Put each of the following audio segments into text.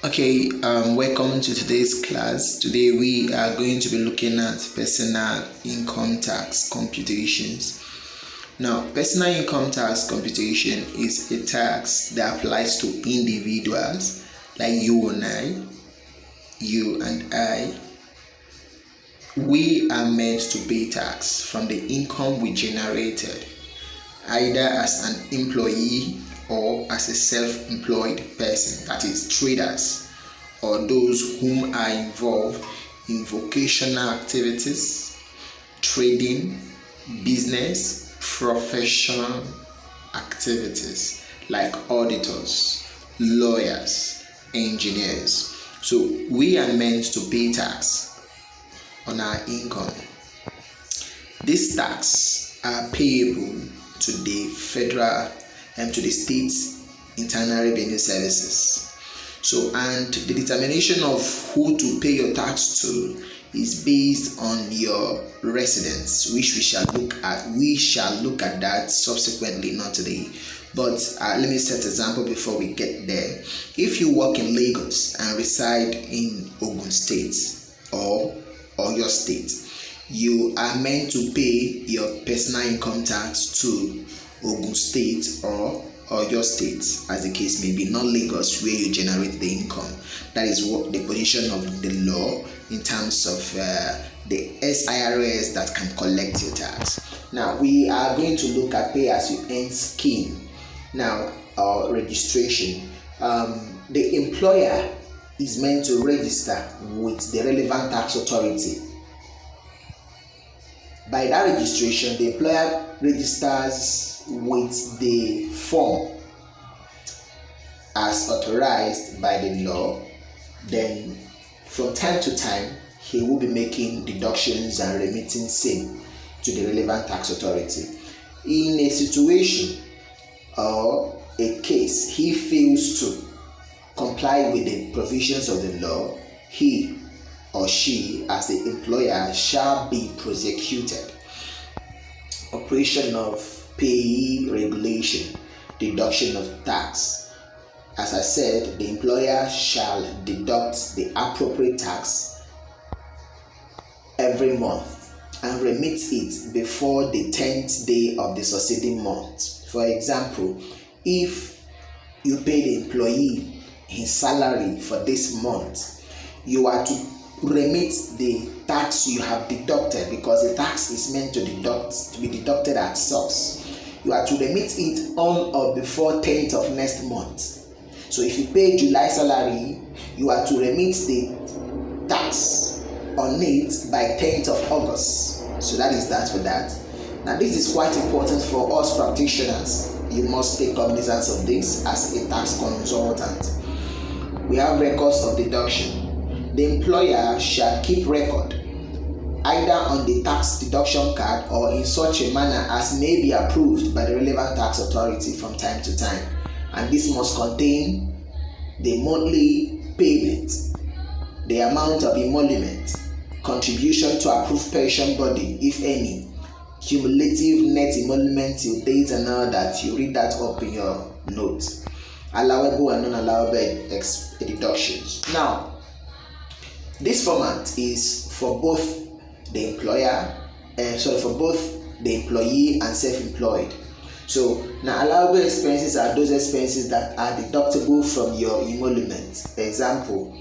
Okay, welcome to today's class. Today we are going to be looking at personal income tax computations. Now, personal income tax computation is a tax that applies to individuals like you and I. We are meant to pay tax from the income we generated, either as an employee or as a self-employed person, that is traders, or those whom are involved in vocational activities, trading, business, professional activities like auditors, lawyers, engineers. So we are meant to pay tax on our income. These tax are payable to the federal and to the state internal revenue services. So, and the determination of who to pay your tax to is based on your residence, which we shall look at. We shall look at that subsequently, not today. But let me set an example before we get there. If you work in Lagos and reside in Ogun State or your state, you are meant to pay your personal income tax to Ogun State or your state, as the case may be, not Lagos, where you generate the income. That is what the position of the law in terms of the SIRS that can collect your tax. Now, we are going to look at pay as you earn scheme. Now, registration. The employer is meant to register with the relevant tax authority. By that registration, the employer registers with the form as authorized by the law. Then from time to time, he will be making deductions and remitting same to the relevant tax authority. In a situation or a case he fails to comply with the provisions of the law, he or she as the employer shall be prosecuted. Operation of PAYE regulation, deduction of tax. As I said, the employer shall deduct the appropriate tax every month and remit it before the 10th day of the succeeding month. For example, if you pay the employee his salary for this month, you are to remit the tax you have deducted, because the tax is meant to be deducted at source. You are to remit it on or before 10th of next month. So if you pay July salary, you are to remit the tax on it by 10th of August. So that is that for that. Now this is quite important for us practitioners. You must take cognizance of this as a tax consultant. We have records of deduction. The employer shall keep record either on the tax deduction card or in such a manner as may be approved by the relevant tax authority from time to time. And this must contain the monthly payment, the amount of emolument, contribution to approved pension body, if any, cumulative net emolument till date and all that. You read that up in your notes. Allowable and non-allowable deductions. Now, this format is for both the employee and self-employed. So now, allowable expenses are those expenses that are deductible from your emolument. Example,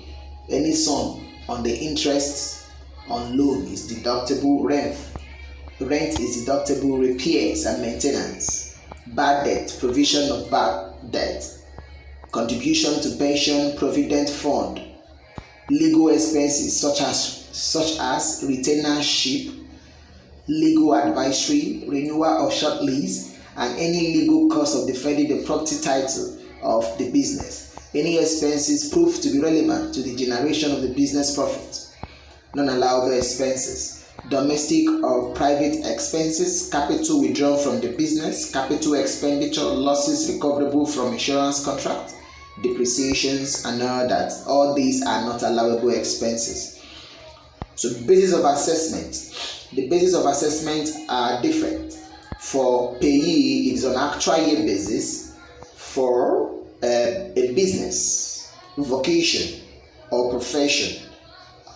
any sum on the interest on loan is deductible. Rent is deductible. Repairs and maintenance, bad debt, provision of bad debt, contribution to pension provident fund, legal expenses such as retainership, legal advisory, renewal of short lease, and any legal cost of defending the property title of the business. Any expenses proved to be relevant to the generation of the business profit. Non-allowable expenses, domestic or private expenses, capital withdrawn from the business, capital expenditure, losses recoverable from insurance contract, depreciations and all that. All these are not allowable expenses. So the basis of assessment are different. For PAYE, it is on actual year basis. For a business, vocation or profession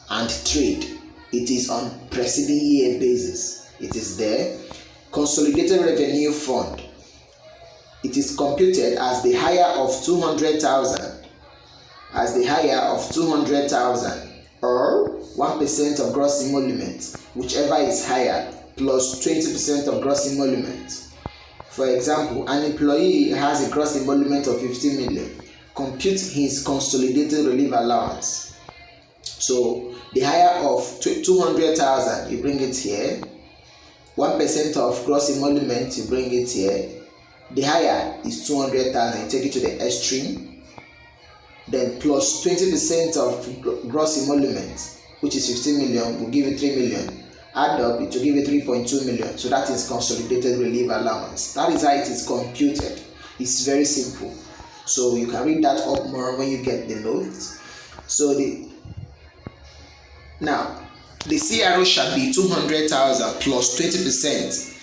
and trade, it is on preceding year basis. It is there. Consolidated revenue fund, it is computed as the higher of 200,000, or 1% of gross emolument, whichever is higher, plus 20% of gross emolument. For example, an employee has a gross emolument of 15 million. Compute his consolidated relief allowance. So the higher of 200,000, you bring it here. 1% of gross emolument, you bring it here. The higher is 200,000, you take it to the extreme. Then plus 20% of gross emolument, which is 15 million, will give you 3 million. Add up, it will give you 3.2 million. So that is consolidated relief allowance. That is how it is computed. It's very simple. So you can read that up more when you get the notes. So the CRO shall be 200,000 plus 20%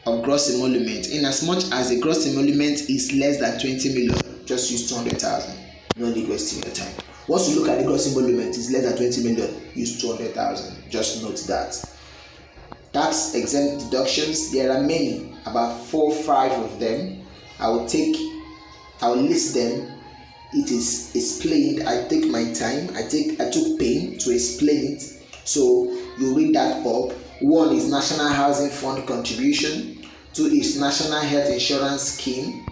of gross emolument. In as much as the gross emolument is less than 20 million, just use 200,000. No need wasting your time. Once you look at the gross emolument is less than 20 million, use 200,000. Just note that. Tax-exempt deductions, there are many, about 4 or 5 of them. I will list them. It is explained. I take my time. I took pain to explain it. So you read that up. 1 is National Housing Fund contribution. 2 is National Health Insurance Scheme.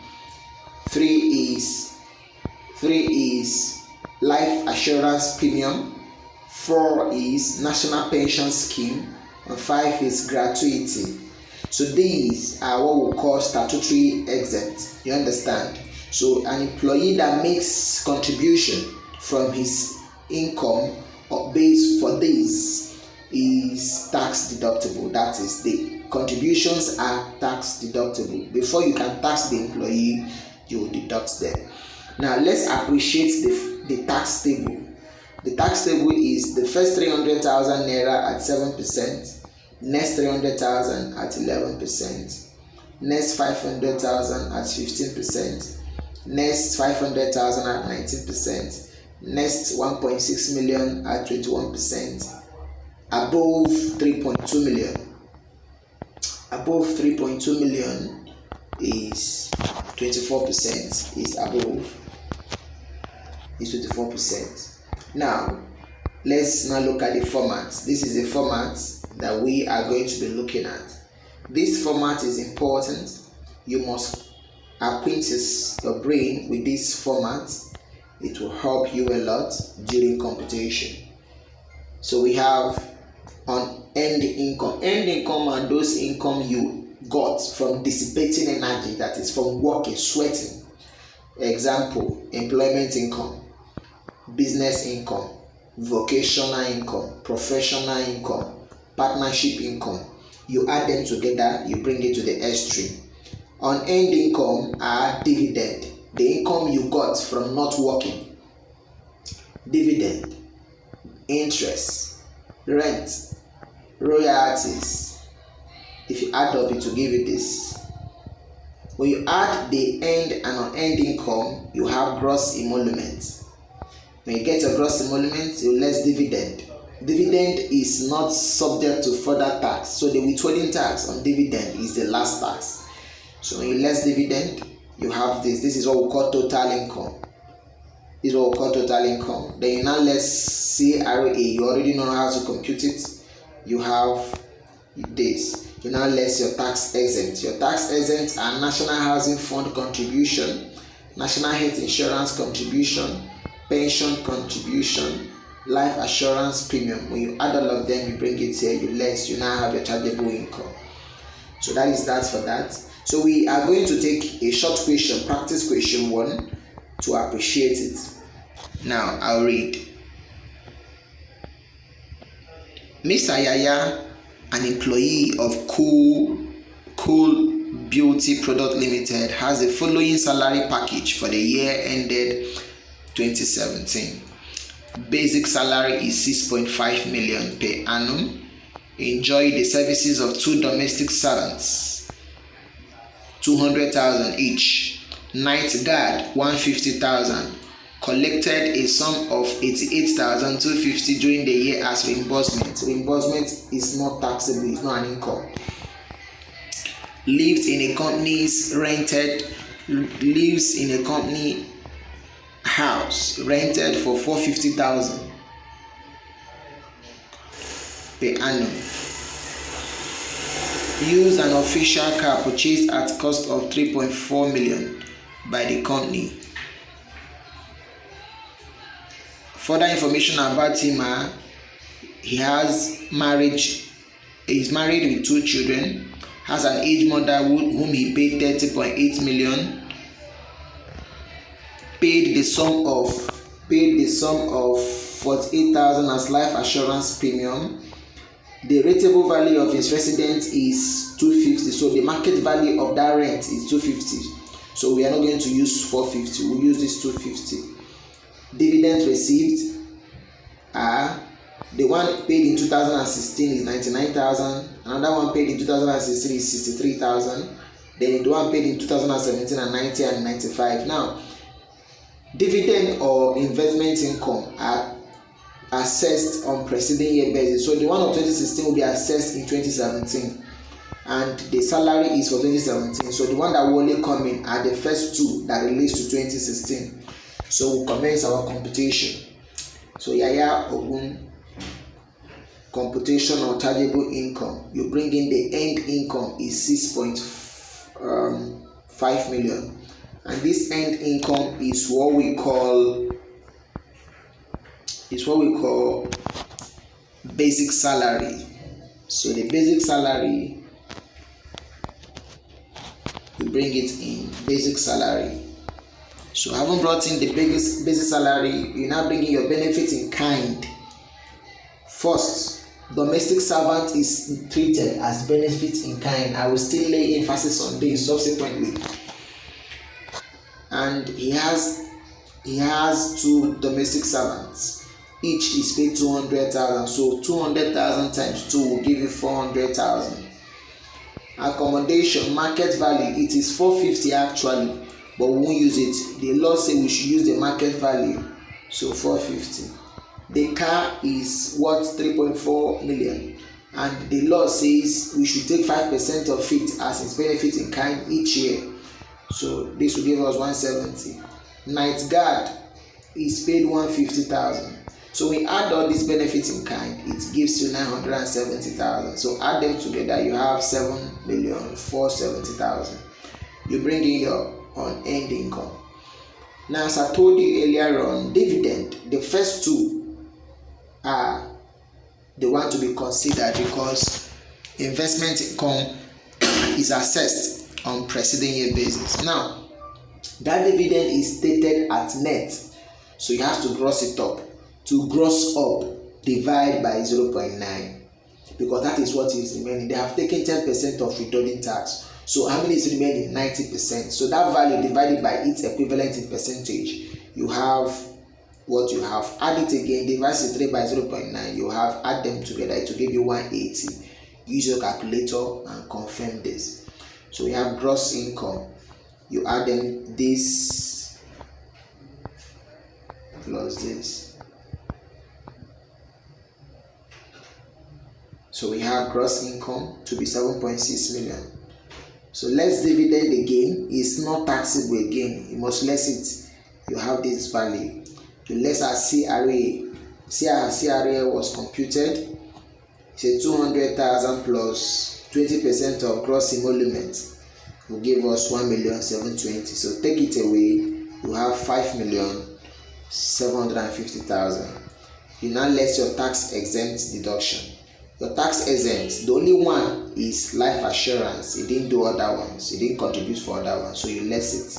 3 is Life Assurance Premium. 4 is National Pension Scheme. And 5 is gratuity. So these are what we call statutory exempt. You understand? So an employee that makes contribution from his income or base for this is tax deductible. That is, the contributions are tax deductible. Before you can tax the employee, you deduct them. Now let's appreciate the tax table. The tax table is the first 300,000 naira at 7%, next 300,000 at 11%, next 500,000 at 15%, next 500,000 at 19%, next 1.6 million at 21%, above 3.2 million. Above 3.2 million is 24%, is above, is 24%. Now, let's now look at the formats. This is the format that we are going to be looking at. This format is important. You must acquaint your brain with this format. It will help you a lot during computation. So we have on end income. End income are those income you got from dissipating energy, that is from working, sweating. Example, employment income, business income, vocational income, professional income, partnership income. You add them together, you bring it to the extreme. On end income are dividend, the income you got from not working, dividend, interest, rent, royalties. If you add up, it will give you this. When you add the end and unend income, you have gross emolument. When you get your gross emolument, you less dividend. Dividend is not subject to further tax, so the withholding tax on dividend is the last tax. So when you less dividend, you have this. This is what we call total income. This is what we call total income. Then you now less CRA. You already know how to compute it. You have this. You now less your tax exempt. Your tax exempt are National Housing Fund contribution, National Health Insurance contribution, pension contribution, life assurance premium. When you add all of them, you bring it here, you less, you now have your chargeable income. So that is that for that. So we are going to take a short question, practice question 1, to appreciate it. Now I'll read. Mr. Yaya, an employee of Cool Beauty Product Limited, has the following salary package for the year ended 2017. Basic salary is 6.5 million per annum. Enjoy the services of 2 domestic servants, 200,000 each. Night guard 150,000. collected a sum of 88,250 during the year as reimbursement. Reimbursement is not taxable, it's not an income. Lives in a company house rented for 450,000 per annum. Used an official car purchased at cost of 3.4 million by the company. Further information about him: he is married with 2 children, has an aged mother whom he paid 30.8 million, paid the sum of 48,000 as life assurance premium. The rateable value of his residence is 250, so the market value of that rent is 250. So we are not going to use 450, we'll use this 250. Dividends received the one paid in 2016 is 99,000, another one paid in 2016 is 63,000, then the one paid in 2017 are 90 and 95. Now, dividend or investment income are assessed on preceding year basis. So the one of 2016 will be assessed in 2017, and the salary is for 2017. So the one that will only come in are the first 2 that relates to 2016. So we'll commence our computation. So Yaya Ogun, computation or chargeable income. You bring in the end income is 6.5 million, and this end income is what we call basic salary. So the basic salary, you bring it in basic salary. So having brought in the basic salary, you now bring in your benefits in kind. First, domestic servant is treated as benefits in kind. I will still lay emphasis on this subsequently. And he has 2 domestic servants. Each is paid 200,000. So 200,000 times 2 will give you 400,000. Accommodation market value, it is 450 actually, but we won't use it. The law says we should use the market value, so 450. The car is worth 3.4 million, and the law says we should take 5% of it as its benefit in kind each year. So this will give us 170. Night guard is paid 150,000. So we add all these benefits in kind, it gives you 970,000. So add them together, you have 7,470,000. You bring in your on-end income. Now, as I told you earlier on, dividend, the first 2 are the one to be considered because investment income is assessed on preceding year basis. Now, that dividend is stated at net, so you have to gross it up. To gross up, divide by 0.9, because that is what is remaining. They have taken 10% of withholding tax. So how many is remaining? 90%. So that value divided by its equivalent in percentage, you have what you have. Add it again, divide 3 by 0.9, you have, add them together, it will give you 180. Use your calculator and confirm this. So we have gross income. You add them this plus this. So we have gross income to be 7.6 million. So less dividend again is not taxable again. You must less it. You have this value. You less our CRA. See how CRA was computed. It's a 200,000 plus 20% of gross emolument will give us 1,720,000. So take it away. You have 5,750,000. You now less your tax-exempt deduction. Your tax-exempt, the only one is life assurance. It didn't do other ones. It didn't contribute for other ones. So you less it.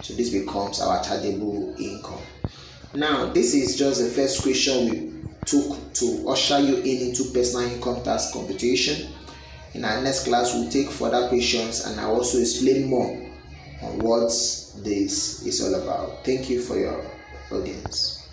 So this becomes our chargeable income. Now, this is just the first question we took to usher you into personal income tax computation. In our next class, we'll take further questions and I'll also explain more on what this is all about. Thank you for your audience.